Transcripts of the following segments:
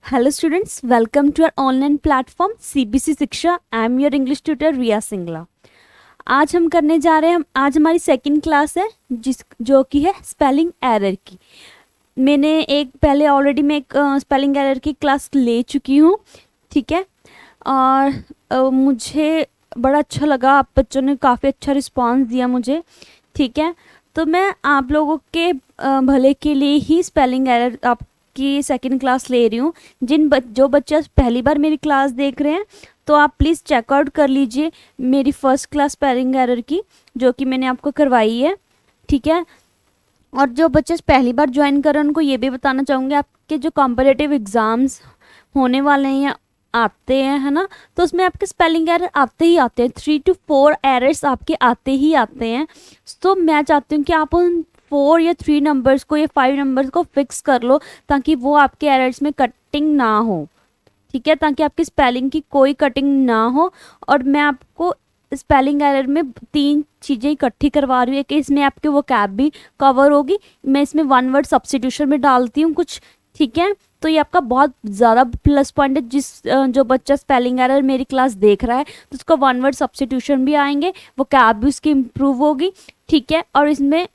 Hello students, welcome to our online platform CBC शिक्षा. I am your English tutor रिया सिंगला. आज हम करने जा रहे हैं आज हमारी सेकंड क्लास है जो कि है स्पेलिंग एरर की. मैंने एक पहले ऑलरेडी मैं एक स्पेलिंग एरर की क्लास ले चुकी हूँ, ठीक है. और मुझे बड़ा अच्छा लगा, आप बच्चों ने काफ़ी अच्छा रिस्पांस दिया मुझे, ठीक है. तो मैं आप लोगों के भले के लिए ही स्पेलिंग एरर आपकी सेकंड क्लास ले रही हूँ. जो बच्चे पहली बार मेरी क्लास देख रहे हैं तो आप प्लीज़ चेकआउट कर लीजिए मेरी फ़र्स्ट क्लास स्पेलिंग एरर की जो कि मैंने आपको करवाई है, ठीक है. और जो बच्चे पहली बार ज्वाइन कर रहे हैं उनको ये भी बताना चाहूँगी, आपके जो कॉम्पिटिटिव एग्ज़ाम्स होने वाले हैं या आते हैं, है ना, तो उसमें आपके स्पेलिंग एरर आते ही आते हैं. 3 to 4 एरर्स आपके आते ही आते हैं. तो मैं चाहती हूँ कि आप उन 4 या 3 नंबर्स को या 5 नंबर्स को फिक्स कर लो ताकि वो आपके एरर्स में कटिंग ना हो, ठीक है, ताकि आपकी स्पेलिंग की कोई कटिंग ना हो. और मैं आपको स्पेलिंग एरर में 3 चीज़ें इकट्ठी करवा रही हूँ कि इसमें आपके वो कैब भी कवर होगी. मैं इसमें 1 वर्ड सब्स्टिट्यूशन में डालती हूँ कुछ, ठीक है. तो ये आपका बहुत ज़्यादा प्लस पॉइंट है. जो बच्चा स्पेलिंग एरर मेरी क्लास देख रहा है तो उसको 1 वर्ड सब्स्टिट्यूशन भी आएंगे, वो कैब भी उसकी इम्प्रूव होगी, ठीक है. और इसमें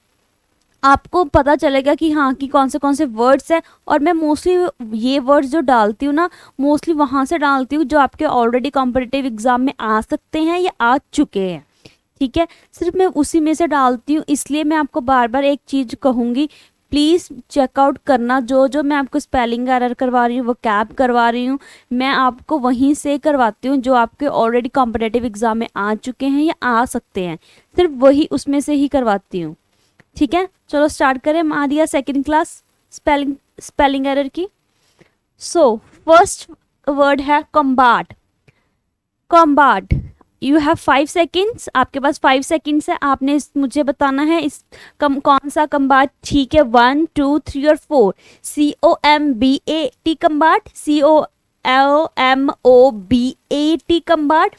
आपको पता चलेगा कि हाँ कि कौन से वर्ड्स हैं. और मैं मोस्टली ये वर्ड्स जो डालती हूँ ना, मोस्टली वहाँ से डालती हूँ जो आपके ऑलरेडी कॉम्पिटिटिव एग्ज़ाम में आ सकते हैं या आ चुके हैं, ठीक है. सिर्फ मैं उसी में से डालती हूँ, इसलिए मैं आपको बार बार एक चीज़ कहूँगी, प्लीज़ चेकआउट करना. जो मैं आपको स्पेलिंग एरर करवा रही हूँ, वो कैब करवा रही हूँ, मैं आपको वहीं से करवाती हूँ जो आपके ऑलरेडी कॉम्पिटिटिव एग्ज़ाम में आ चुके हैं या आ सकते हैं. सिर्फ वही उसमें से ही करवाती हूँ, ठीक है. चलो स्टार्ट करें हमारी सेकंड क्लास स्पेलिंग एरर की. सो फर्स्ट वर्ड है कॉम्बाट. कॉम्बाट, यू हैव 5 सेकेंड्स, आपके पास 5 सेकेंड्स है. आपने मुझे बताना है इस कौन सा कॉम्बाट, ठीक है. 1 2 3 और 4. COMBAT कॉम्बाट, COLMOBAT कॉम्बाट,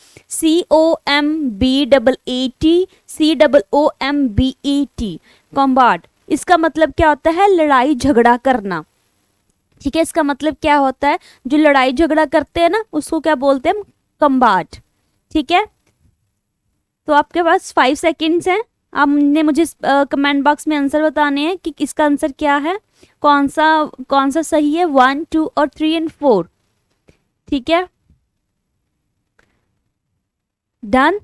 COMBAAT कॉम्बाट. इसका मतलब क्या होता है? लड़ाई झगड़ा करना, ठीक है. इसका मतलब क्या होता है? जो लड़ाई झगड़ा करते हैं ना उसको क्या बोलते हैं? कॉम्बाट, ठीक है. तो आपके पास 5 सेकेंड्स हैं. आपने मुझे कमेंट बॉक्स में आंसर बताने हैं कि इसका आंसर क्या है, कौन सा सही है. 1 2 और 3 और 4, ठीक है. डन.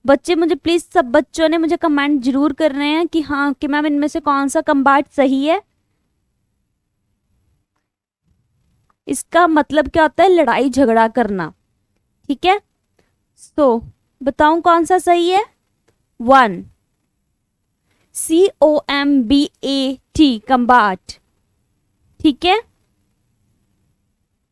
बच्चे मुझे प्लीज़, सब बच्चों ने मुझे कमेंट जरूर कर रहे हैं कि हाँ कि मैम इनमें से कौन सा कॉम्बाट सही है. इसका मतलब क्या होता है? लड़ाई झगड़ा करना, ठीक है. तो बताऊं कौन सा सही है? 1 COMBAT कॉम्बाट, ठीक है.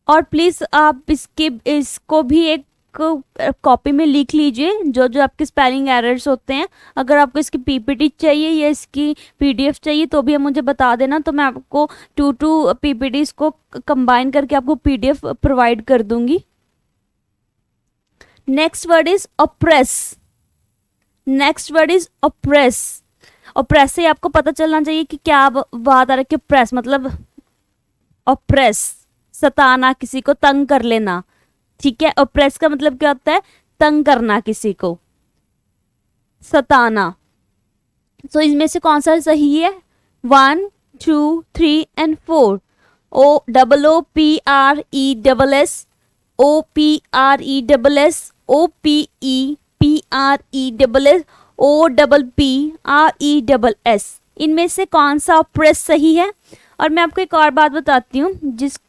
और प्लीज़ आप इसको भी एक कॉपी में लिख लीजिए जो आपके स्पेलिंग एरर्स होते हैं. अगर आपको इसकी PPT चाहिए या इसकी PDF चाहिए तो भी मुझे बता देना, तो मैं आपको 2 PPTs को कंबाइन करके आपको PDF प्रोवाइड कर दूंगी. Next word is oppress. Next word is oppress. Oppress से आपको पता चलना चाहिए कि क्या बात आ रही है. प्रेस मतलब ऑप्रेस, सताना, किसी को तंग कर लेना, ठीक है. ऑप्रेस का मतलब क्या होता है? तंग करना, किसी को सताना. तो इसमें से कौन सा सही है? 1 2 3 and 4. OOPRESS, OPRESS, OPEPRESS, OPPRESS. इनमें से कौन सा ऑप्रेस सही है? और मैं आपको एक और बात बताती हूँ,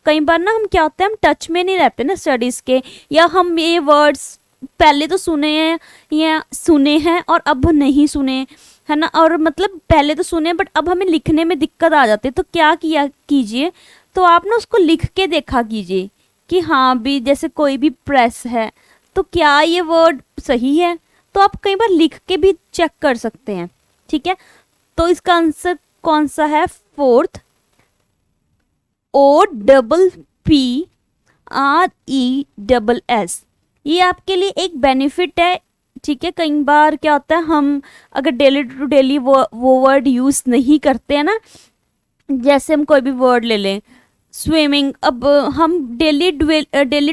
कई बार ना हम क्या होता है, हम टच में नहीं रहते ना स्टडीज़ के, या हम ये वर्ड्स पहले तो सुने हैं या सुने हैं और अब नहीं सुने, है ना. और मतलब पहले तो सुने बट अब हमें लिखने में दिक्कत आ जाती है. तो क्या कीजिए, तो आप ना उसको लिख के देखा कीजिए कि हाँ भी जैसे कोई भी प्रेस है तो क्या ये वर्ड सही है. तो आप कई बार लिख के भी चेक कर सकते हैं, ठीक है. तो इसका आंसर कौन सा है? 4th, OPPRESS. ये आपके लिए एक बेनिफिट है, ठीक है. कई बार क्या होता है, हम अगर डेली टू डेली वो वर्ड यूज़ नहीं करते हैं ना, जैसे हम कोई भी वर्ड ले लें, स्विमिंग, अब हम डेली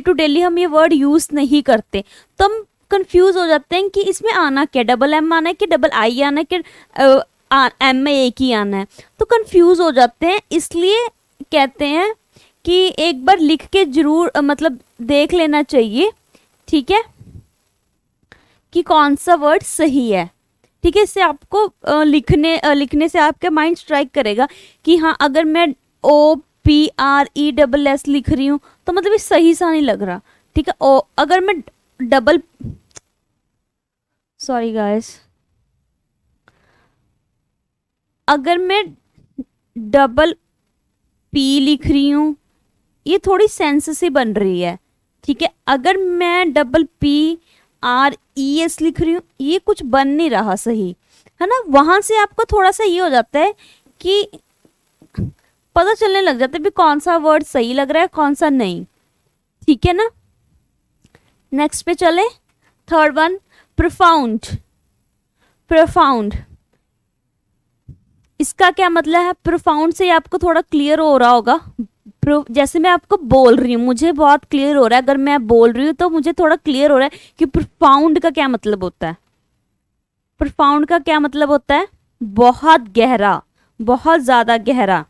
टू डेली हम ये वर्ड यूज़ नहीं करते, तो हम कंफ्यूज हो जाते हैं कि इसमें आना क्या, डबल एम आना है कि डबल आई आना है कि एम में एक ही आना है, तो कंफ्यूज हो जाते हैं। इसलिए कहते हैं कि एक बार लिख के जरूर मतलब देख लेना चाहिए, ठीक है, कि कौन सा वर्ड सही है। ठीक है, इससे आपको लिखने से आपके माइंड स्ट्राइक करेगा कि हाँ, अगर मैं OPRESS लिख रही हूँ तो मतलब ये सही सा नहीं लग रहा। ठीक है, ओ अगर मैं डबल, सॉरी गाइस, अगर मैं डबल पी लिख रही हूँ ये थोड़ी सेंस सी बन रही है। ठीक है, अगर मैं DPRES लिख रही हूँ ये कुछ बन नहीं रहा सही, है ना। वहां से आपको थोड़ा सा ये हो जाता है कि पता चलने लग जाता है भी कौन सा वर्ड सही लग रहा है कौन सा नहीं। ठीक है ना, नेक्स्ट पे चले। Third one, profound. प्रोफाउंड, इसका क्या मतलब है? प्रोफाउंड से आपको थोड़ा क्लियर हो रहा होगा। जैसे मैं आपको बोल रही हूँ मुझे बहुत क्लियर हो रहा है, अगर मैं बोल रही हूँ तो मुझे थोड़ा क्लियर हो रहा है कि प्रोफाउंड का क्या मतलब होता है। प्रोफाउंड का क्या मतलब होता है? बहुत गहरा, बहुत ज्यादा गहरा।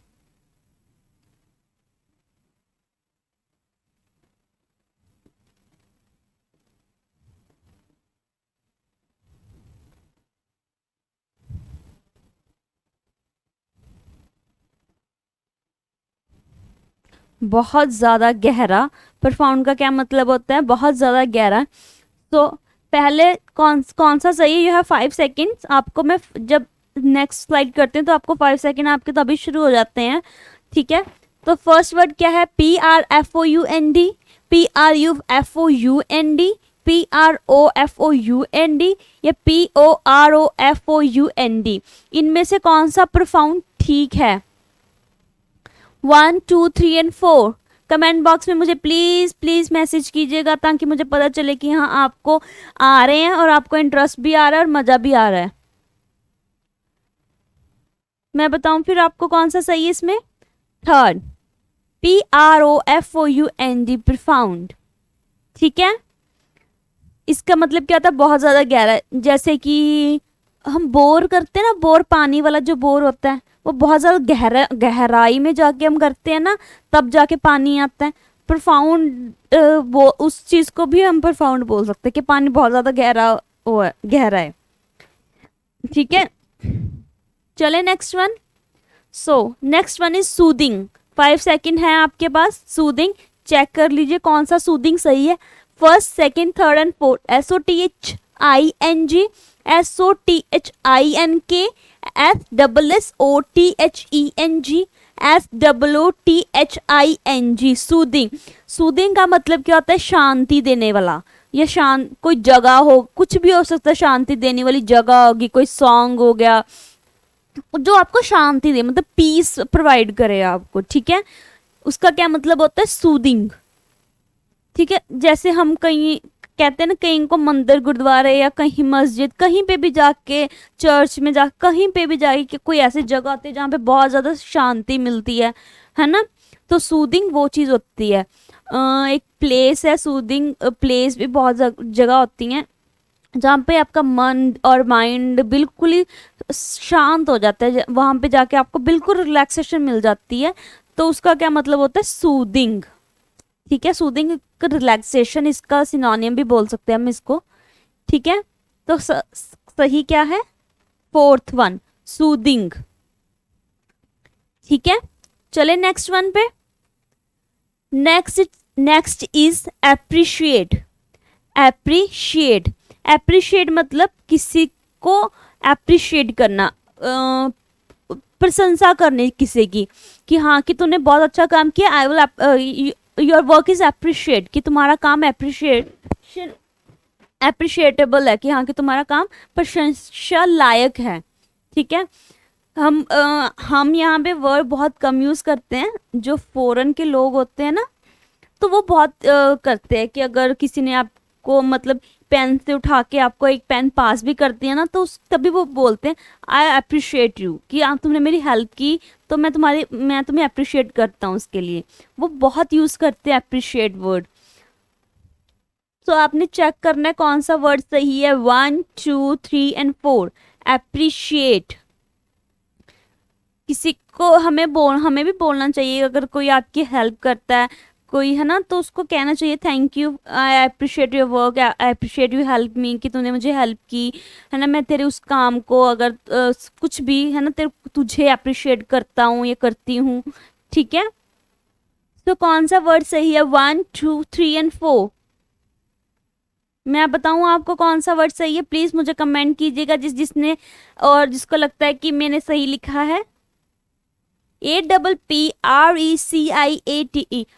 बहुत ज़्यादा गहरा, प्रोफाउंड का क्या मतलब होता है? बहुत ज़्यादा गहरा। तो पहले कौन कौन सा सही है? You have 5 seconds. आपको मैं जब नेक्स्ट स्लाइड करते हैं तो आपको 5 सेकेंड आपके तभी शुरू हो जाते हैं। ठीक है, तो फर्स्ट वर्ड क्या है? PRFOUND, PRUFOUND, PROFOUND या POROFOUND, इनमें से कौन सा प्रोफाउंड ठीक है? 1, 2, 3 एंड 4 कमेंट बॉक्स में मुझे प्लीज़ प्लीज़ मैसेज कीजिएगा ताकि मुझे पता चले कि हाँ आपको आ रहे हैं और आपको इंटरेस्ट भी आ रहा है और मज़ा भी आ रहा है। मैं बताऊं फिर आपको कौन सा सही है इसमें? Third, PROFOUND, profound. ठीक है, इसका मतलब क्या था? बहुत ज़्यादा गहरा। जैसे कि हम बोर करते हैं ना, बोर, पानी वाला जो बोर होता है वो बहुत ज़्यादा गहराई में जाके हम करते हैं ना, तब जाके पानी आता है। प्रोफाउंड, वो उस चीज़ को भी हम प्रोफाउंड बोल सकते हैं कि पानी बहुत ज़्यादा गहरा है। ठीक है, चले next one. So next one is soothing. 5 second है आपके पास। सूदिंग, चेक कर लीजिए कौन सा सूदिंग सही है। First, second, third and fourth. SOTHING, SOTHINK, SSSOTHENG, SOOTHING, soothing. Soothing का मतलब क्या होता है? शांति देने वाला, या कोई जगह हो, कुछ भी हो सकता है, शांति देने वाली जगह होगी, कोई सॉन्ग हो गया जो आपको शांति दे, मतलब पीस प्रोवाइड करे आपको। ठीक है, उसका क्या मतलब होता है? सूदिंग। ठीक है, जैसे हम कहीं कहते हैं ना, कहीं को मंदिर, गुरुद्वारे या कहीं मस्जिद, कहीं पे भी जाके, चर्च में जा, कहीं पे भी जाके कोई ऐसी जगह होती है जहाँ पे बहुत ज़्यादा शांति मिलती है ना। तो सूदिंग वो चीज़ होती है। एक प्लेस है, सूदिंग प्लेस भी बहुत जगह होती हैं जहाँ पे आपका मन और माइंड बिल्कुल ही शांत हो जाता है, वहाँ पे जाके आपको बिल्कुल रिलैक्सेशन मिल जाती है। तो उसका क्या मतलब होता है? सूदिंग। ठीक है, सूदिंग रिलैक्सेशन, इसका सिनोनियम भी बोल सकते हैं हम इसको। ठीक है, तो सही क्या है? Fourth one, soothing. ठीक है, चले नेक्स्ट वन पे। Next is appreciate. Appreciate, appreciate मतलब किसी को एप्रिशिएट करना, प्रशंसा करनी किसी की, कि हाँ कि तूने बहुत अच्छा काम किया, I will your work is appreciate, कि तुम्हारा काम एप्रिशिएटेबल है, कि हाँ कि तुम्हारा काम प्रशंसा लायक है। ठीक है, हम यहाँ पे वर्ड बहुत कम यूज़ करते हैं। जो फॉरेन के लोग होते हैं ना, तो वो बहुत करते हैं कि अगर किसी ने आपको मतलब पेन से उठा के आपको एक पेन पास भी करती है ना, तो तभी वो बोलते हैं आई अप्रिशिएट यू, कि आप तुमने मेरी हेल्प की तो मैं तुम्हें अप्रिशिएट करता हूँ उसके लिए। वो बहुत यूज़ करते हैं अप्रिशिएट वर्ड। तो आपने चेक करना है कौन सा वर्ड सही है, 1 2 3 एंड 4। अप्रिशिएट, किसी को हमें भी बोलना चाहिए, अगर कोई आपकी हेल्प करता है कोई, है ना, तो उसको कहना चाहिए thank you, I appreciate your work, I appreciate you help me, कि तूने मुझे हेल्प की, है ना, मैं तेरे उस काम को अगर कुछ भी है ना तुझे अप्रिशिएट करता हूँ या करती हूँ। ठीक है, तो कौन सा वर्ड सही है, 1 2 3 एंड 4। मैं बताऊँ आपको कौन सा वर्ड सही है, प्लीज़ मुझे कमेंट कीजिएगा जिसने और जिसको लगता है कि मैंने सही लिखा है। APPRECIATE।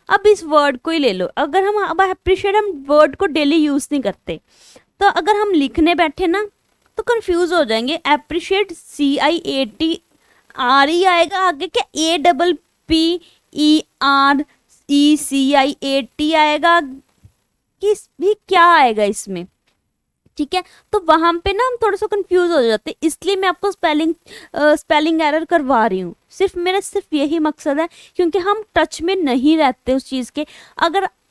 अब इस वर्ड को ही ले लो, अगर हम अब अप्रिशिएट हम वर्ड को डेली यूज़ नहीं करते, तो अगर हम लिखने बैठे ना तो कंफ्यूज हो जाएंगे। अप्रिशिएट CIATRE आएगा आगे, क्या APPERECIAT आएगा, कि भी क्या आएगा इसमें। ठीक है, तो वहां पे ना हम थोड़ा सा कंफ्यूज हो जाते हैं, इसलिए मैं आपको स्पेलिंग एरर करवा रही हूँ। मेरा सिर्फ यही मकसद है, क्योंकि हम टच में नहीं रहते उस चीज़ के।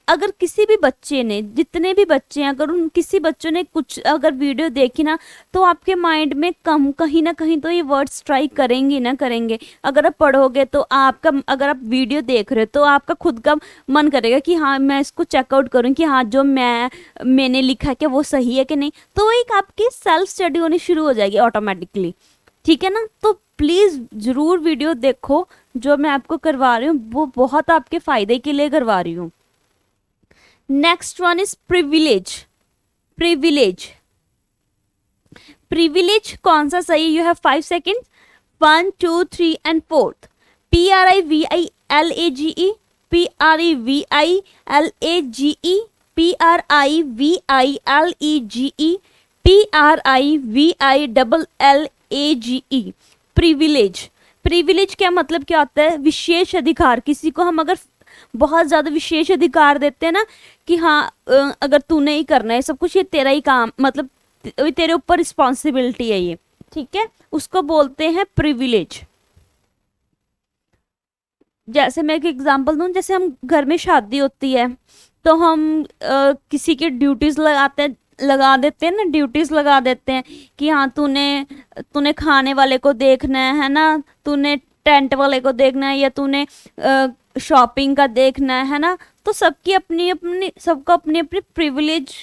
अगर किसी भी बच्चे ने, जितने भी बच्चे हैं, अगर उन किसी बच्चों ने कुछ अगर वीडियो देखी ना, तो आपके माइंड में कहीं ना कहीं तो ये वर्ड्स स्ट्राइक करेंगे ना करेंगे। अगर आप पढ़ोगे तो अगर आप वीडियो देख रहे हो तो आपका खुद का मन करेगा कि हाँ मैं इसको चेकआउट करूँ कि हाँ जो मैंने लिखा है क्या वो सही है कि नहीं। तो एक आपकी सेल्फ स्टडी होनी शुरू हो जाएगी ऑटोमेटिकली। ठीक है ना, तो प्लीज़ ज़रूर वीडियो देखो, जो मैं आपको करवा रही हूँ वो बहुत आपके फ़ायदे के लिए करवा रही हूँ। Next one is privilege. Privilege कौन सा सही, you have 5 seconds, 1 2 3 and 4। PRIVILAGE, PREVILAGE, PRIVILEGE, PRIVILLAGE। Privilege क्या मतलब क्या होता है, विशेष अधिकार। किसी को हम अगर बहुत ज़्यादा विशेष अधिकार देते हैं ना, कि हाँ अगर तूने ही करना है सब कुछ, ये तेरा ही काम, मतलब तेरे ऊपर रिस्पॉन्सिबिलिटी है ये। ठीक है, उसको बोलते हैं प्रिविलेज। जैसे मैं एक एग्जांपल दूं, जैसे हम घर में शादी होती है तो हम किसी की ड्यूटीज लगा देते हैं ना, ड्यूटीज लगा देते हैं कि हाँ तूने खाने वाले को देखना है ना, तूने टेंट वाले को देखना है, या तूने शॉपिंग का देखना है ना। तो सबको अपनी अपनी प्रिविलेज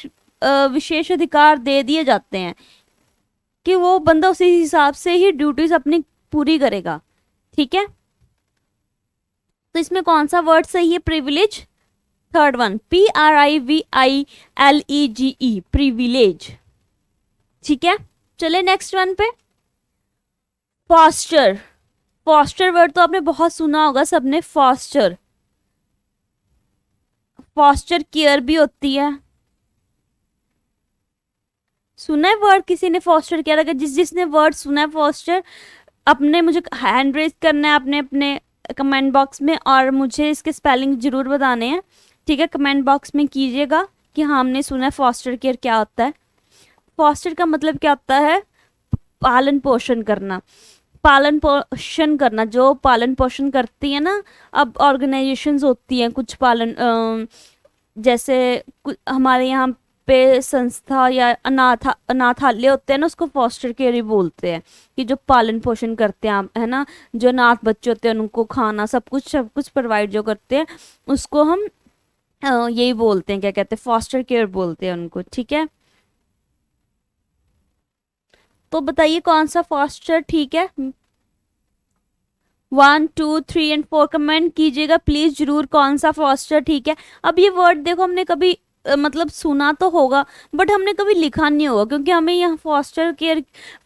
विशेष अधिकार दे दिए जाते हैं कि वो बंदा उसी हिसाब से ही ड्यूटीज अपनी पूरी करेगा। ठीक है, तो इसमें कौन सा वर्ड सही है, privilege. Third one, PRIVILEGE, privilege. ठीक है, चले नेक्स्ट वन पे। फॉस्टर वर्ड तो आपने बहुत सुना होगा सबने, फॉस्टर केयर भी होती है। सुना है वर्ड किसी ने फॉस्टर केयर? अगर जिसने वर्ड सुना है फॉस्टर, अपने मुझे हैंड रेज करना है अपने कमेंट बॉक्स में, और मुझे इसके स्पेलिंग जरूर बताने हैं। ठीक है, कमेंट बॉक्स में कीजिएगा कि हाँ हमने सुना है फॉस्टर केयर क्या होता है। फॉस्टर का मतलब क्या होता है, पालन पोषण करना। जो पालन पोषण करती है ना, अब ऑर्गेनाइजेशंस होती हैं कुछ जैसे हमारे यहाँ पे संस्था या अनाथालय होते हैं ना, उसको फॉस्टर केयर ही बोलते हैं, कि जो पालन पोषण करते हैं है ना, जो अनाथ बच्चे होते हैं उनको खाना सब कुछ प्रोवाइड जो करते हैं, उसको हम यही बोलते हैं, क्या कहते हैं, फॉस्टर केयर बोलते हैं उनको। ठीक है, तो बताइए कौन सा फॉस्टर ठीक है। 1 2 3 एंड 4 कमेंट कीजिएगा प्लीज जरूर, कौन सा फॉस्टर ठीक है। अब ये वर्ड देखो, हमने कभी मतलब सुना तो होगा बट हमने कभी लिखा नहीं होगा, क्योंकि हमें यहाँ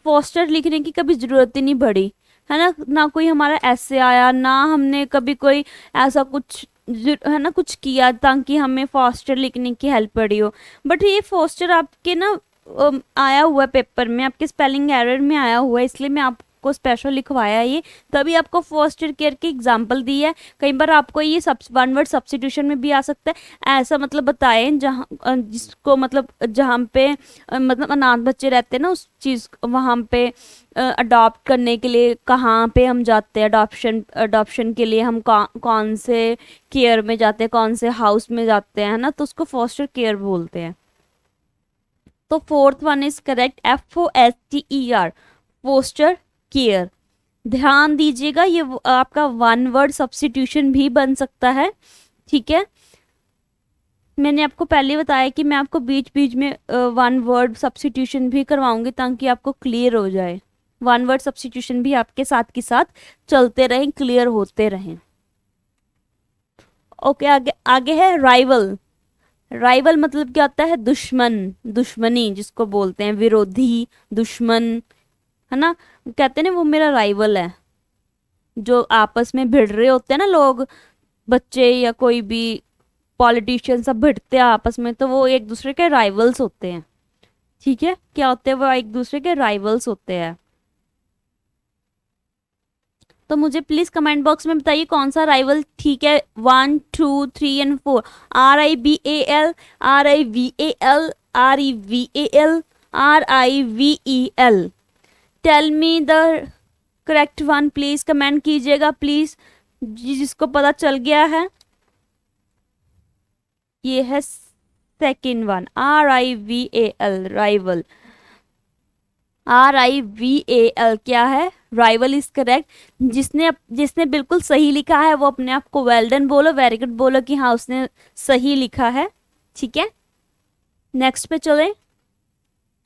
फॉस्टर लिखने की कभी ज़रूरत ही नहीं पड़ी, है ना कोई हमारा ऐसे आया, ना हमने कभी कोई ऐसा कुछ है ना कुछ किया ताकि हमें फॉस्टर लिखने की हेल्प पड़ी हो। बट ये फॉस्टर आपके ना आया हुआ है पेपर में, आपके स्पेलिंग एरर में आया हुआ है, इसलिए मैं आपको आपको स्पेशल लिखवाया है ये, तभी आपको फोस्टर केयर की एग्जांपल दी है। कई बार आपको ये वन वर्ड सब्स्टिट्यूशन में भी आ सकता है, ऐसा मतलब बताएं जहाँ जिसको मतलब जहाँ पे मतलब अनाथ बच्चे रहते हैं ना, उस चीज़ वहाँ पे अडॉप्ट करने के लिए कहाँ पे हम जाते हैं, अडॉप्शन के लिए हम कौन से केयर में जाते हैं, कौन से हाउस में जाते हैं ना, तो उसको फोस्टर केयर बोलते हैं। तो fourth one is correct, FOSTER, foster care. ध्यान दीजिएगा ये आपका वन वर्ड सब्स्टिट्यूशन भी बन सकता है, ठीक है। मैंने आपको पहले बताया कि मैं आपको बीच बीच में वन वर्ड सब्स्टिट्यूशन भी करवाऊंगी ताकि आपको क्लियर हो जाए, वन वर्ड सब्स्टिट्यूशन भी आपके साथ के साथ चलते रहें, क्लियर होते रहें। ओके, आगे आगे है राइवल। राइवल मतलब क्या होता है, दुश्मन, दुश्मनी जिसको बोलते हैं, विरोधी, दुश्मन, है ना। कहते हैं ना वो मेरा राइवल है, जो आपस में भिड़ रहे होते हैं ना लोग, बच्चे या कोई भी पॉलिटिशियन सब भिड़ते हैं आपस में, तो वो एक दूसरे के राइवल्स होते हैं, ठीक है। क्या होते हैं वो, एक दूसरे के राइवल्स होते हैं। तो मुझे प्लीज कमेंट बॉक्स में बताइए कौन सा राइवल ठीक है, 1 2 3 and 4। RIBAL, RIVAL, REVAL, RIVEL। Tell me the correct one, please comment कीजिएगा प्लीज, जिसको पता चल गया है। ये है second one, RIVAL, rival. RIVAL क्या है, राइवल इज करेक्ट। जिसने बिल्कुल सही लिखा है वो अपने आप को वेल डन बोलो, वेरी गुड बोलो कि हाँ उसने सही लिखा है, ठीक है। नेक्स्ट पे चले,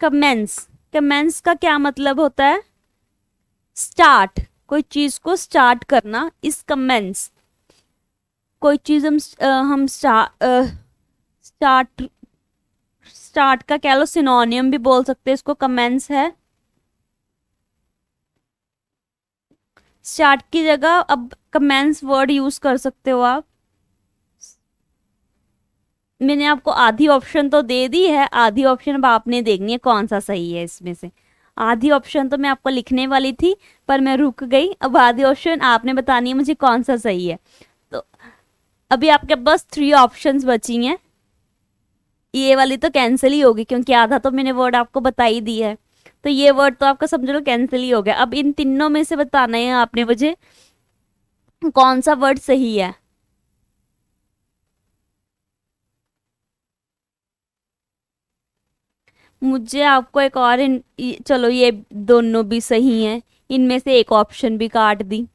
कमेंस। कमेंस का क्या मतलब होता है, स्टार्ट, कोई चीज को स्टार्ट करना इस कमेंस। कोई चीज हम स्टार्ट का कह लो सिनोनियम भी बोल सकते हैं इसको, कमेंस है। स्टार्ट की जगह अब कमेंस वर्ड यूज कर सकते हो आप। मैंने आपको आधी ऑप्शन तो दे दी है, आधी ऑप्शन अब आपने देखनी है कौन सा सही है इसमें से। आधी ऑप्शन तो मैं आपको लिखने वाली थी पर मैं रुक गई, अब आधी ऑप्शन आपने बतानी है मुझे कौन सा सही है। तो अभी आपके पास 3 ऑप्शंस बची हैं, ये वाली तो कैंसिल ही होगी क्योंकि आधा तो मैंने वर्ड आपको बता ही दी है, तो ये वर्ड तो आपका समझ लो कैंसिल ही हो गया। अब इन तीनों में से बताना है आपने मुझे कौन सा वर्ड सही है। मुझे आपको एक और चलो ये दोनों भी सही हैं, इनमें से एक ऑप्शन भी काट दी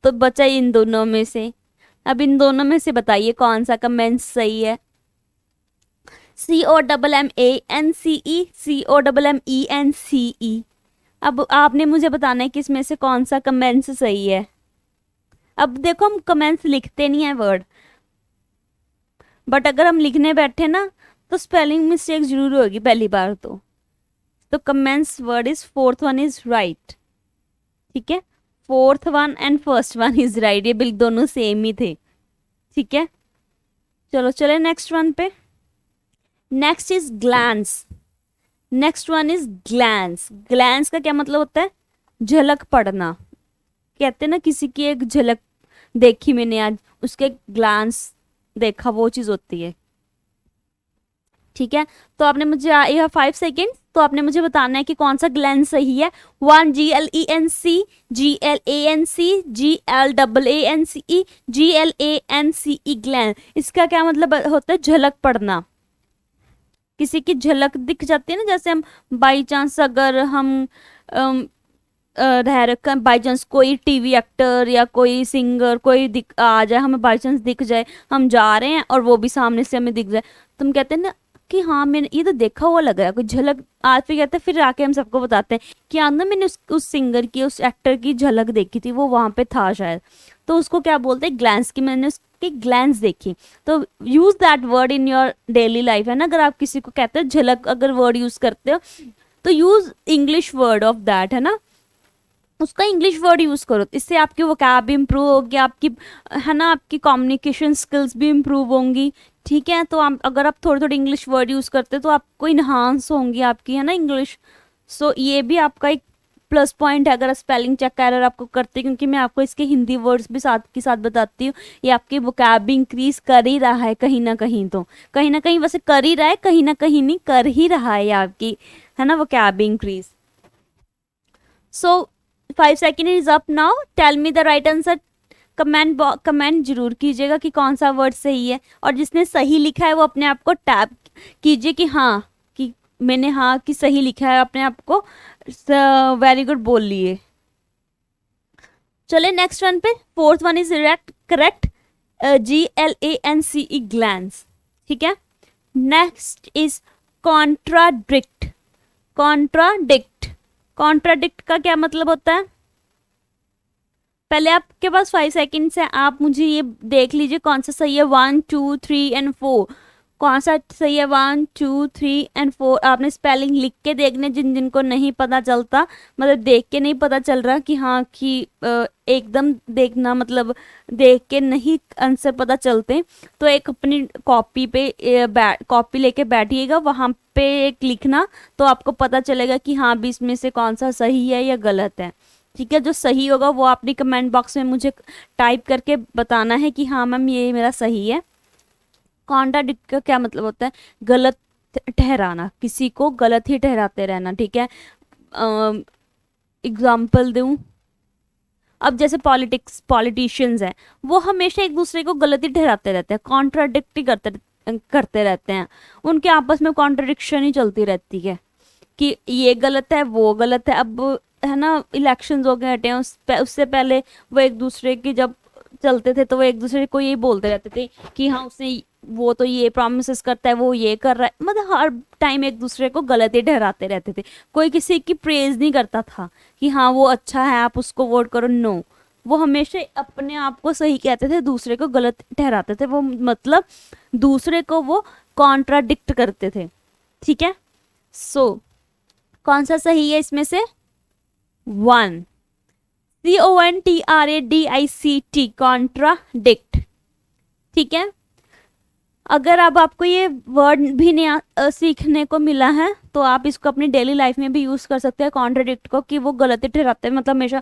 तो बचा इन दोनों में से। अब इन दोनों में से बताइए कौन सा कमेंट सही है। COMMANCE, COMMENCE। अब आपने मुझे बताना है कि इसमें से कौन सा कमेंट्स सही है। अब देखो हम कमेंट्स लिखते नहीं है वर्ड, बट अगर हम लिखने बैठे ना तो स्पेलिंग मिस्टेक जरूर होगी पहली बार तो comments word is fourth one is right, ठीक है। Fourth one and first one is right, ये बिल्कुल दोनों सेम ही थे, ठीक है। चलो चले नेक्स्ट वन पे। Next is glance. Next one is glance. Glance का क्या मतलब होता है, झलक पड़ना। कहते हैं ना किसी की एक झलक देखी मैंने आज, उसके ग्लैंस देखा, वो चीज होती है, ठीक है। तो आपने मुझे यह 5 सेकेंड, तो आपने मुझे बताना है कि कौन सा ग्लैंस सही है। 1 GLENC, GLANC, GLAANCE, GLANCE, glance. इसका क्या मतलब होता है, झलक पड़ना। किसी की झलक दिख जाती है ना, जैसे हम बाई चांस अगर हम रह रखा बाई चांस कोई टीवी एक्टर या कोई सिंगर कोई आ जाए, हमें बाई चांस दिख जाए, हम जा रहे हैं और वो भी सामने से हमें दिख जाए, तो हम कहते हैं ना कि हाँ मैंने ये तो देखा हुआ लग रहा है, कोई झलक। आज फिर कहते हैं, फिर आके हम सबको बताते हैं कि हाँ ना मैंने उस सिंगर की, उस एक्टर की झलक देखी थी, वो वहां पे था शायद, तो उसको क्या बोलते हैं, ग्लैंस की, मैंने उसकी ग्लैंस देखी। तो use that word in your daily life, है ना। अगर आप किसी को कहते हो झलक, अगर वर्ड यूज करते हो तो use English word of that, है ना, उसका इंग्लिश वर्ड यूज करो। इससे आपकी वोकैब भी इम्प्रूव होगी, आपकी, है ना, आपकी कम्युनिकेशन स्किल्स भी इम्प्रूव होंगी, ठीक है। तो आप अगर आप थोड़ी थोड़ी इंग्लिश वर्ड यूज करते हो तो आपको इन्हांस होंगी आपकी, है ना, इंग्लिश। सो ये भी आपका एक प्लस पॉइंट है अगर स्पेलिंग चेक का एरर आपको करते हैं, क्योंकि मैं आपको इसके हिंदी वर्ड्स भी साथ के साथ बताती हूँ। ये आपकी वोकैब इंक्रीज कर ही रहा है कहीं ना कहीं, तो कहीं ना कहीं वैसे कर ही रहा है, कहीं ना कहीं नहीं कर ही रहा है ये आपकी, है ना, vocab increase. So 5 seconds is up now, tell me the right answer. Comment जरूर कीजिएगा कि कौन सा वर्ड सही है, और जिसने सही लिखा है वो अपने आप को टैप कीजिए कि हाँ, कि मैंने हाँ कि सही लिखा है, अपने आप को वेरी गुड बोल लिए। चले नेक्स्ट वन पे, fourth one is correct, GLANCE glance, ठीक है। Next is contradict. Contradict, contradict का क्या मतलब होता है? पहले आपके पास 5 सेकेंड्स है, आप मुझे ये देख लीजिए कौन सा सही है, 1 2 3 एंड 4, कौन सा सही है 1 2 3 एंड 4। आपने स्पेलिंग लिख के देखने, जिन जिन को नहीं पता चलता, मतलब देख के नहीं पता चल रहा कि हाँ कि एकदम देखना, मतलब देख के नहीं आंसर पता चलते, तो एक अपनी कॉपी पे कॉपी लेके बैठिएगा, वहाँ पे एक लिखना, तो आपको पता चलेगा कि हाँ बीच में से कौन सा सही है या गलत है, ठीक है। जो सही होगा वो आपने कमेंट बॉक्स में मुझे टाइप करके बताना है कि हाँ मैम ये मेरा सही है। कॉन्ट्राडिक्ट का क्या मतलब होता है? गलत ठहराना, किसी को गलत ही ठहराते रहना, ठीक है। एग्जाम्पल दूं, अब जैसे पॉलिटिशियंस हैं, वो हमेशा एक दूसरे को गलत ही ठहराते रहते हैं, कॉन्ट्राडिक्ट ही करते रहते हैं, उनके आपस में कॉन्ट्राडिक्शन ही चलती रहती है कि ये गलत है वो गलत है। अब है ना, इलेक्शंस हो गए हटे हैं, उससे पहले वो एक दूसरे की जब चलते थे तो वो एक दूसरे को यही बोलते रहते थे कि हाँ उसने, वो तो ये प्रॉमिसेस करता है, वो ये कर रहा है, मतलब हर टाइम एक दूसरे को गलत ही ठहराते रहते थे। कोई किसी की प्रेज नहीं करता था कि हाँ वो अच्छा है आप उसको वोट करो, नो, वो हमेशा अपने आप को सही कहते थे, दूसरे को गलत ठहराते थे, वो मतलब दूसरे को वो कॉन्ट्राडिक्ट करते थे, ठीक है। सो कौन सा सही है इसमें से? 1, CONTRADICT, कॉन्ट्राडिक्ट, ठीक है। अगर अब आपको ये वर्ड भी नहीं सीखने को मिला है, तो आप इसको अपनी डेली लाइफ में भी यूज़ कर सकते हैं कॉन्ट्राडिक्ट को, कि वो गलत ही ठहराते हैं, मतलब हमेशा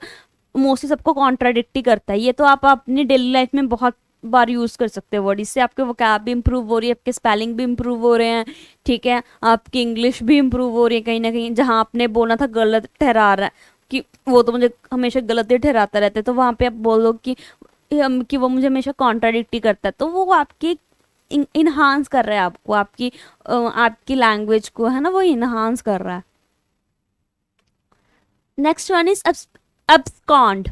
मोस्टली सबको कॉन्ट्राडिक्ट ही करता है। ये तो आप अपनी डेली लाइफ में बहुत बार यूज़ कर सकते हैं वर्ड, इससे आपके वोकैब भी इंप्रूव हो रही है, आपके स्पेलिंग भी इंप्रूव हो रहे हैं, ठीक है, आपकी इंग्लिश भी इंप्रूव हो रही है। कहीं ना कहीं जहाँ आपने बोला था गलत ठहरा रहा है कि वो तो मुझे हमेशा गलत ही ठहराता रहता है, तो वहाँ पे आप बोलो कि वो मुझे हमेशा कॉन्ट्राडिक्ट ही करता है, तो वो आपकी इन्हांस कर रहा है आपको, आपकी लैंग्वेज को, है ना, वो इन्हांस कर रहा है। Next one is abscond।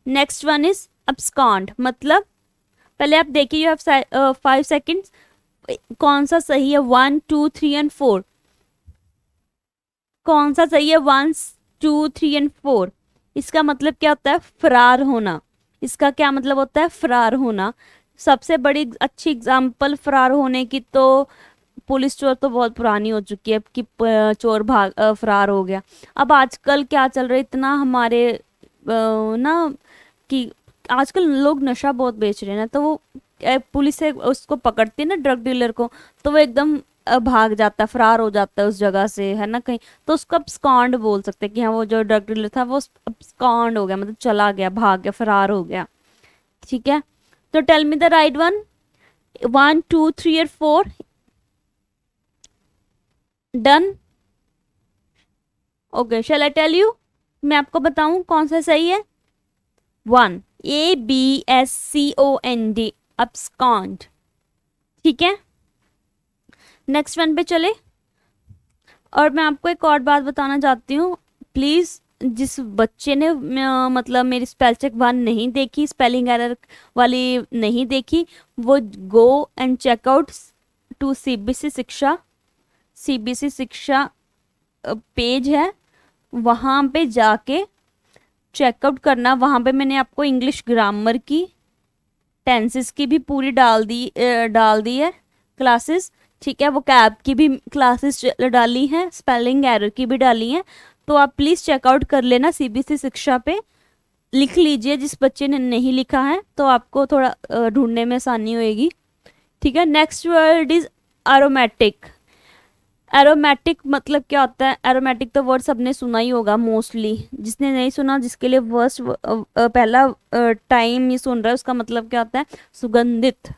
Next one is abscond, मतलब पहले आप देखिए, यू हैव 5 सेकेंड्स, कौन सा सही है 1 2 3 एंड 4, कौन सा सही है 1 2 3 एंड 4। इसका मतलब क्या होता है? फरार होना। इसका क्या मतलब होता है? फरार होना। सबसे बड़ी अच्छी एग्जाम्पल फरार होने की तो पुलिस चोर तो बहुत पुरानी हो चुकी है कि चोर फरार हो गया। अब आजकल क्या चल रहा है, इतना हमारे ना कि आजकल लोग नशा बहुत बेच रहे हैं ना, तो वो पुलिस से उसको पकड़ती है ना, ड्रग डीलर को, तो वो एकदम भाग जाता है, फरार हो जाता है उस जगह से, है ना, कहीं, तो उसको abscond बोल सकते हैं कि हाँ वो जो ड्रग डीलर था वो abscond हो गया, मतलब चला गया, भाग गया, फरार हो गया, ठीक है। तो tell me the right one, 1 2 3 और 4, done, okay, shall I tell you, मैं आपको बताऊं कौन सा सही है? 1, ABSCOND, abscond, ठीक है। नेक्स्ट वन पे चले, और मैं आपको एक और बात बताना चाहती हूँ, प्लीज़ जिस बच्चे ने मतलब मेरी स्पेल चेक 1 नहीं देखी, स्पेलिंग एरर वाली नहीं देखी, वो go and check out to CBSE Shiksha page है, वहाँ पे जाके चेकआउट करना। वहाँ पे मैंने आपको इंग्लिश ग्रामर की, टेंसेस की भी पूरी डाल दी है क्लासेस, ठीक है, वो कैब की भी क्लासेस डाली हैं, स्पेलिंग एरर की भी डाली हैं, तो आप प्लीज़ चेकआउट कर लेना। CBSE शिक्षा पे लिख लीजिए, जिस बच्चे ने नहीं लिखा है तो आपको थोड़ा ढूंढने में आसानी होएगी, ठीक है। Next word is aromatic. Aromatic मतलब क्या होता है? एरोमेटिक तो वर्ड सबने सुना ही होगा मोस्टली, जिसने नहीं सुना, जिसके लिए वर्स्ट पहला टाइम ये सुन रहा है, उसका मतलब क्या होता है? सुगंधित।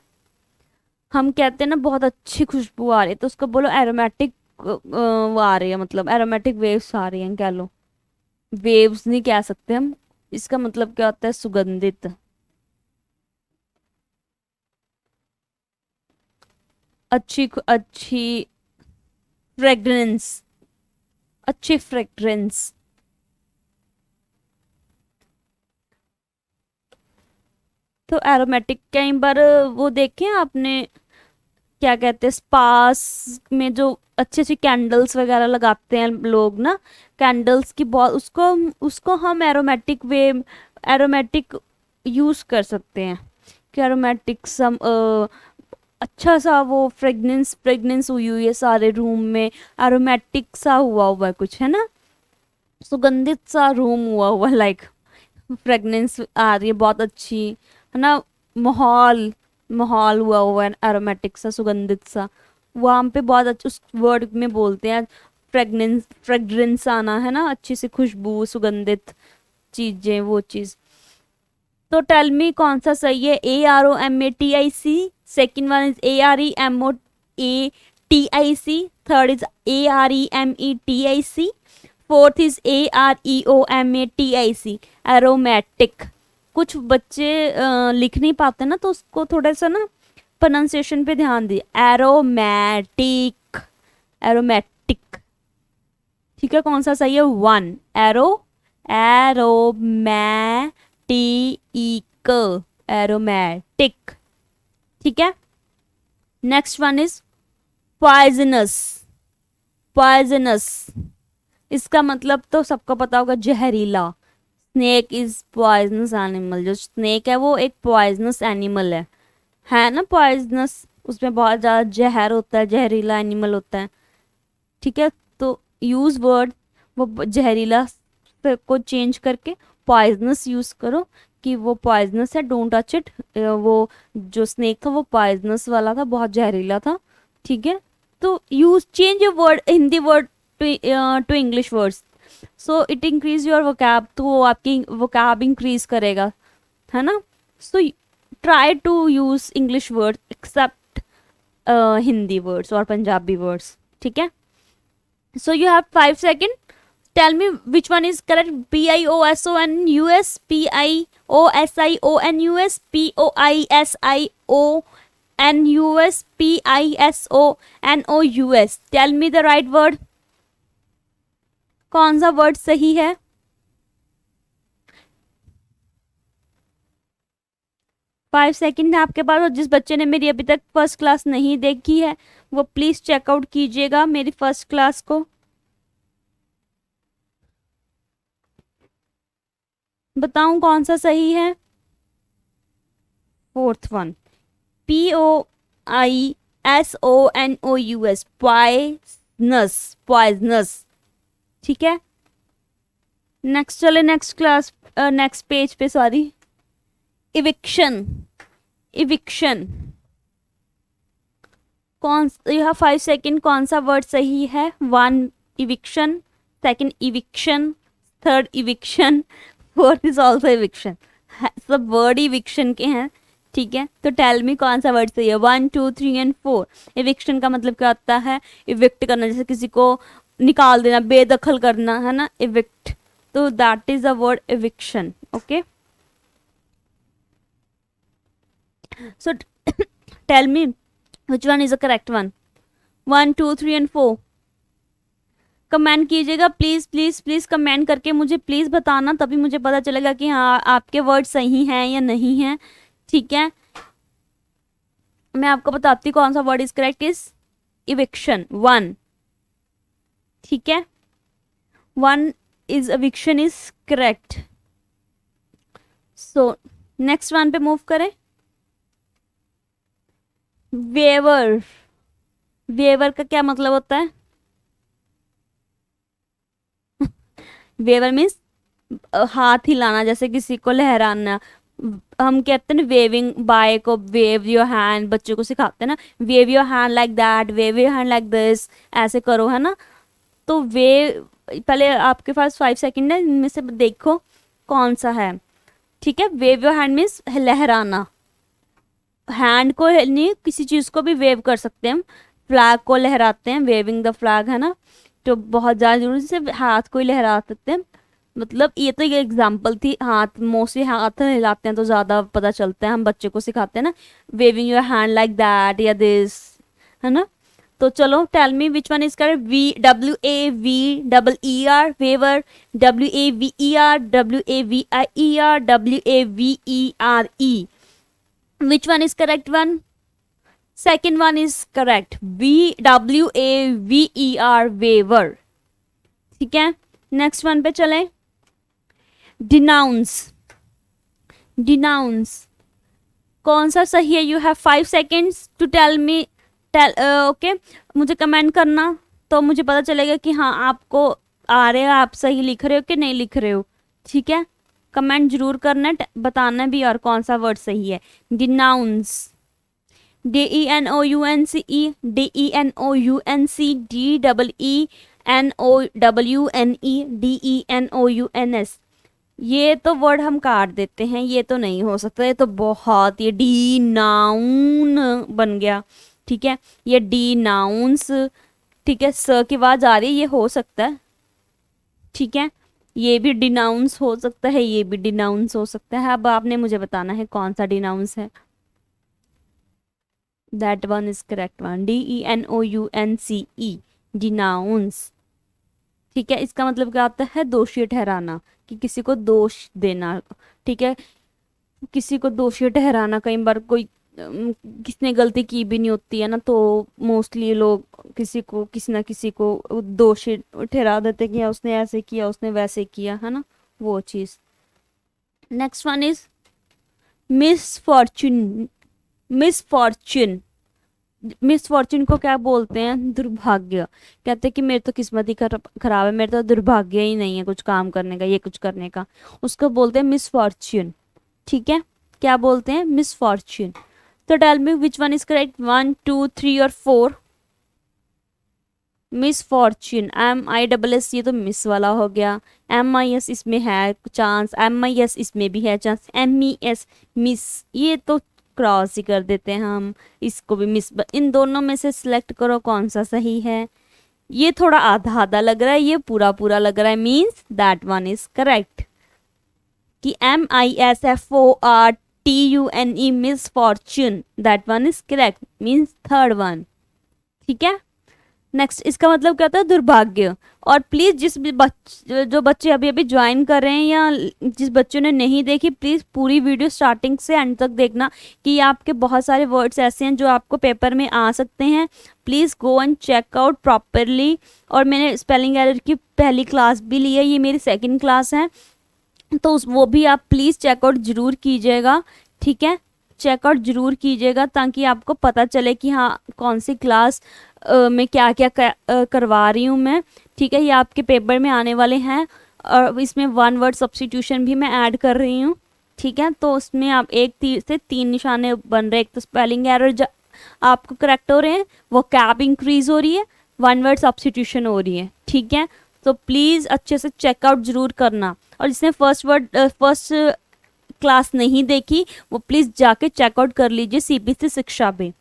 हम कहते हैं ना बहुत अच्छी खुशबू आ रही है, तो उसको बोलो एरोमेटिक वो आ रही है, मतलब एरोमेटिक वेव्स आ रही हैं, कह लो। वेव्स नहीं कह सकते हम, इसका मतलब क्या होता है? सुगंधित। अच्छी फ्रेग्रेंस, अच्छी फ्रेग्रेंस। तो एरोमेटिक कई बार वो देखे हैं आपने, क्या कहते हैं, स्पास में जो अच्छी अच्छी कैंडल्स वगैरह लगाते हैं लोग ना, कैंडल्स की बहुत, उसको उसको हम एरोमेटिक वे, एरोमेटिक यूज कर सकते हैं कि एरोमेटिक सम अच्छा सा वो फ्रेगनेंस फ्रेगनेंस हुई हुई है सारे रूम में, एरोमेटिक सा हुआ हुआ है कुछ, है ना, सुगंधित सा रूम हुआ हुआ, लाइक फ्रेगनेंस आ रही है बहुत अच्छी, है ना, माहौल, माहौल हुआ हुआ है एरोमेटिक सा, सुगंधित सा। वहाँ पे बहुत अच्छे उस वर्ड में बोलते हैं फ्रेगनेंस, फ्रेग्रेंस आना, है ना, अच्छी सी खुशबू, सुगंधित चीजें, वो चीज। तो टेल मी कौन सा सही है? AROMATIC, second one is AREMOATIC, third is AREMETIC, fourth is AREOMATIC, aromatic. कुछ बच्चे लिख नहीं पाते ना, तो उसको थोड़ा सा ना प्रोनाउंसिएशन पे ध्यान दिए, एरोमेटिक, एरोमेटिक। ठीक है, कौन सा सही है? One, arrow, aromatic, aromatic. ठीक है, next one is poisonous, poisonous. इसका मतलब तो सबको पता होगा, जहरीला। स्नेक इज पॉइजनस एनिमल, जो स्नेक है वो एक पॉइजनस एनिमल है ना, पॉइजनस, उसमें बहुत ज़्यादा जहर होता है, जहरीला एनिमल होता है। ठीक है, तो यूज वर्ड वो जहरीला को चेंज करके पॉइजनस यूज करो, कि वो पॉइजनस है, डोंट टच इट। वो जो स्नेक था वो पॉइजनस वाला था, बहुत जहरीला था। ठीक है, तो use change your word, Hindi word to English words, so it increase your vocab, तो वो आपकी वोकैब इंक्रीज करेगा, है ना। So try to use English word except Hindi words और पंजाबी वर्ड्स। ठीक है, so you have 5 seconds. Tell me which one is correct. PIOSONUS, PIOSIONUS, POISIONUS, PISONOUS. Tell me the right word. कौन सा वर्ड सही है? 5 सेकंड है आपके पास, और जिस बच्चे ने मेरी अभी तक फर्स्ट क्लास नहीं देखी है वो प्लीज चेकआउट कीजिएगा मेरी फर्स्ट क्लास को। बताऊं कौन सा सही है? Fourth one, POISONOUS, poisonous, poisonous. ठीक है, नेक्स्ट चले, नेक्स्ट क्लास, नेक्स्ट पेज पे, सॉरी। Eviction, eviction. कौन, यू हैव 5 सेकंड, कौन सा वर्ड सही है? One, eviction, second eviction, third eviction, fourth is also eviction. सब वर्ड इविक्शन के हैं। ठीक है, तो टेल मी कौन सा वर्ड सही है? 1 2 3 एंड 4। इविक्शन का मतलब क्या होता है? इविक्ट करना, जैसे किसी को निकाल देना, बेदखल करना, है ना, इविक्ट। तो that is a word eviction. Okay, so tell me which one is a correct one? 1 2 3 and 4। Comment कीजिएगा प्लीज़ प्लीज़ प्लीज़, कमेंट करके मुझे प्लीज़ बताना, तभी मुझे पता चलेगा कि हाँ आपके वर्ड सही हैं या नहीं हैं। ठीक है, मैं आपको बताती हूँ कौन सा word is correct, is eviction, one. ठीक है, one is eviction is correct. So next one पे मूव करें। वेवर, वेवर का क्या मतलब होता है? वेवर मीन्स हाथ हिलाना, जैसे किसी को लहराना, हम कहते हैं ना वेविंग बाय को, वेव योर हैंड, बच्चों को सिखाते हैं ना, wave your hand like that, wave your hand like this, ऐसे करो, है ना। तो वे पहले आपके पास 5 सेकंड है, इनमें से देखो कौन सा है। ठीक है, वेव योर हैंड मीन्स लहराना, हैंड को नहीं, किसी चीज़ को भी वेव कर सकते हैं हम, फ्लैग को लहराते हैं, वेविंग द फ्लैग, है ना। तो बहुत ज़्यादा जरूरी से हाथ को ही लहरा सकते हैं, मतलब ये तो ये एग्जांपल थी, हाथ मोस्टली हाथ हिलाते हैं तो ज़्यादा पता चलता है, हम बच्चे को सिखाते हैं ना, waving your hand like that या दिस, है ना। तो चलो tell me which one is correct. WAVER waver, WAVER, which one is correct one? Second one is correct, WAVER waver. ठीक है, नेक्स्ट वन पे चले। डिनाउंस, डिनाउंस कौन सा सही है? You have 5 seconds to tell me, okay मुझे comment करना, तो मुझे पता चलेगा कि हाँ आपको आ रहे हो, आप सही लिख रहे हो कि नहीं लिख रहे हो। ठीक है, कमेंट जरूर करना, बताना भी और कौन सा वर्ड सही है। डिनाउंस, DENOUNCE, DENOUNC, DENOUNE, ये तो वर्ड हम काट देते हैं, ये तो नहीं हो सकता, ये तो बहुत, ये डी नाउन बन गया। ठीक है, ये डी नाउन्स, ठीक है, स की आवाज आ रही है, ये हो सकता है। ठीक है, ये भी डिनाउंस हो सकता है, ये भी डिनाउंस हो सकता है। अब आपने मुझे बताना है कौन सा डिनाउंस है। That one is correct one, DENOUNCE, denounce. ठीक है, इसका मतलब क्या होता है? दोषी ठहराना, कि किसी को दोष देना। ठीक है, किसी को दोषी ठहराना, कई बार कोई किसने गलती की भी नहीं होती है ना, तो मोस्टली लोग किसी को, किसी ना किसी को दोषी ठहरा देते कि उसने ऐसे किया, उसने वैसे किया, है ना, वो चीज़। Next one is misfortune, misfortune, misfortune को क्या बोलते हैं? दुर्भाग्य। कहते हैं कि मेरे तो किस्मत ही खराब है, मेरे तो दुर्भाग्य ही नहीं है कुछ काम करने का, ये कुछ करने का, उसको बोलते हैं मिसफॉर्चून। ठीक है, क्या बोलते हैं? मिसफॉर्चून। तो tell me which one is correct, 1 2 3 और 4। मिसफॉर्चून, MISS, ये तो मिस वाला हो गया। MIS इसमें है चांस, MIS इसमें भी है चांस, MES मिस, ये तो क्रॉस ही कर देते हैं हम, इसको भी मिस। इन दोनों में से सिलेक्ट करो कौन सा सही है। ये थोड़ा आधा आधा लग रहा है, ये पूरा पूरा लग रहा है, means that one is correct, कि MISFORTUNE misfortune, that one is correct, means third one. ठीक है, नेक्स्ट इसका मतलब क्या होता है? दुर्भाग्य। और प्लीज़ जो बच्चे अभी अभी ज्वाइन कर रहे हैं या जिस बच्चों ने नहीं देखी, प्लीज़ पूरी वीडियो स्टार्टिंग से एंड तक देखना, कि आपके बहुत सारे वर्ड्स ऐसे हैं जो आपको पेपर में आ सकते हैं। Please go and check out properly. और मैंने स्पेलिंग एरर की पहली क्लास भी ली है, ये मेरी सेकेंड क्लास है, तो वो भी आप प्लीज़ चेकआउट ज़रूर कीजिएगा। ठीक है, चेकआउट ज़रूर कीजिएगा, ताकि आपको पता चले कि हाँ कौन सी क्लास में क्या क्या करवा रही हूँ मैं। ठीक है, ये आपके पेपर में आने वाले हैं, और इसमें 1 वर्ड सब्स्टिट्यूशन भी मैं ऐड कर रही हूँ। ठीक है, तो उसमें आप 1 से 3 निशाने बन रहे, एक तो स्पेलिंग एरर आपको करेक्ट हो रहे हैं, वो कैप इंक्रीज हो रही है, 1 वर्ड सब्स्टिट्यूशन हो रही है। ठीक है, तो प्लीज़ अच्छे से चेकआउट ज़रूर करना। और जिसने फर्स्ट क्लास नहीं देखी, वो प्लीज़ जाके चेकआउट कर लीजिए CBSE शिक्षा पे।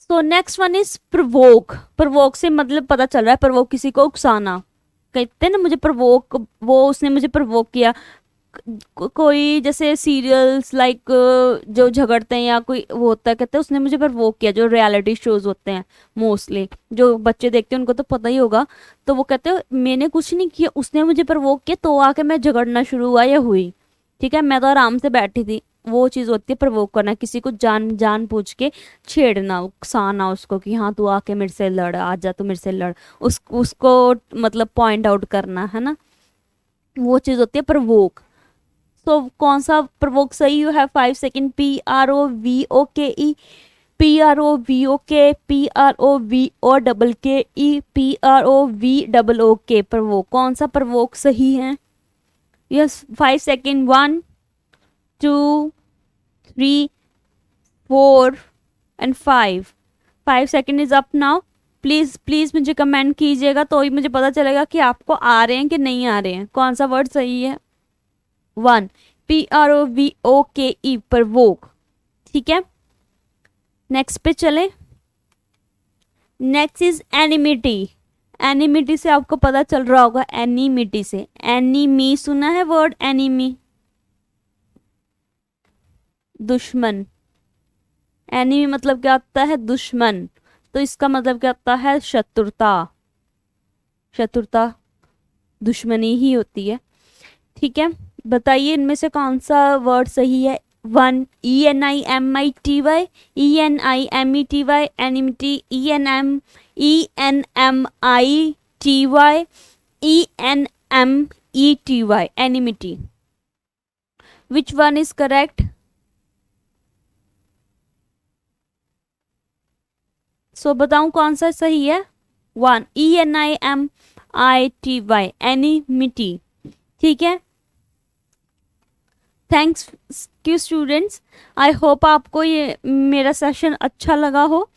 So next one is Provogue. Provogue से मतलब पता चल रहा है, प्रवोक किसी को उकसाना, कहते हैं ना मुझे प्रवोक, वो उसने मुझे प्रवोक किया। कोई जैसे सीरियल्स लाइक जो झगड़ते हैं या कोई वो होता है, कहते हैं उसने मुझे प्रवोक किया, जो रियलिटी शोज होते हैं मोस्टली जो बच्चे देखते हैं उनको तो पता ही होगा। तो वो कहते हैं मैंने कुछ नहीं किया, उसने मुझे प्रवोक किया, तो आके मैं झगड़ना शुरू हुआ या हुई। ठीक है, मैं तो आराम से बैठी थी। वो चीज़ होती है प्रवोक करना, किसी को जान पूछ के छेड़ना, उकसाना उसको कि हाँ तू आके मेरे से लड़, आ जा तू मेरे से लड़, उसको मतलब पॉइंट आउट करना, है ना, वो चीज़ होती है प्रवोक। तो कौन सा प्रवोक सही? You have 5 second. PROVOKE, PROVOK, PROVOKE, PROVOOK, Provogue. कौन सा प्रवोक सही है? Yes, 5 second. 1 2 3 4 and 5 seconds is up now. Please please मुझे कमेंट कीजिएगा तो ही मुझे पता चलेगा कि आपको आ रहे हैं कि नहीं आ रहे हैं। कौन सा वर्ड सही है? 1 PROVOKE प्रवोक। ठीक है, नेक्स्ट पे चले। Next is एनिमिटी। एनिमिटी से आपको पता चल रहा होगा, एनिमिटी से एनिमी सुना है वर्ड, एनिमी दुश्मन। एनिमी मतलब क्या होता है? दुश्मन। तो इसका मतलब क्या होता है? शत्रुता। शत्रुता दुश्मनी ही होती है। ठीक है, बताइए इनमें से कौन सा वर्ड सही है? 1 ENIMITY, ENIMETY, enmity, ENMITY, enmity. Which one is correct? So बताऊं कौन सा सही है? 1 ENIMITY, एनिमिटी। ठीक है, thanks you students. I hope आपको ये मेरा सेशन अच्छा लगा हो।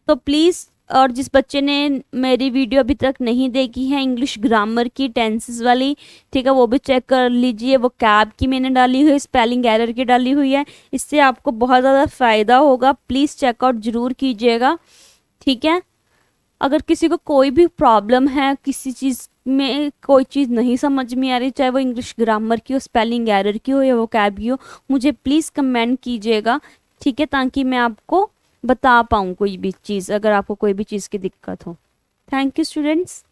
तो प्लीज़, और जिस बच्चे ने मेरी वीडियो अभी तक नहीं देखी है इंग्लिश ग्रामर की टेंसेस वाली, ठीक है, वो भी चेक कर लीजिए। वो कैब की मैंने डाली हुई है, स्पेलिंग एरर की डाली हुई है, इससे आपको बहुत ज़्यादा फ़ायदा होगा। प्लीज़ चेकआउट ज़रूर कीजिएगा। ठीक है, अगर किसी को कोई भी प्रॉब्लम है, किसी चीज़ में कोई चीज़ नहीं समझ में आ रही, चाहे वो इंग्लिश ग्रामर की हो, स्पेलिंग एरर की हो या वो कैब की हो, मुझे प्लीज़ कमेंट कीजिएगा। ठीक है, ताकि मैं आपको बता पाऊँ कोई भी चीज़, अगर आपको कोई भी चीज़ की दिक्कत हो। Thank you students.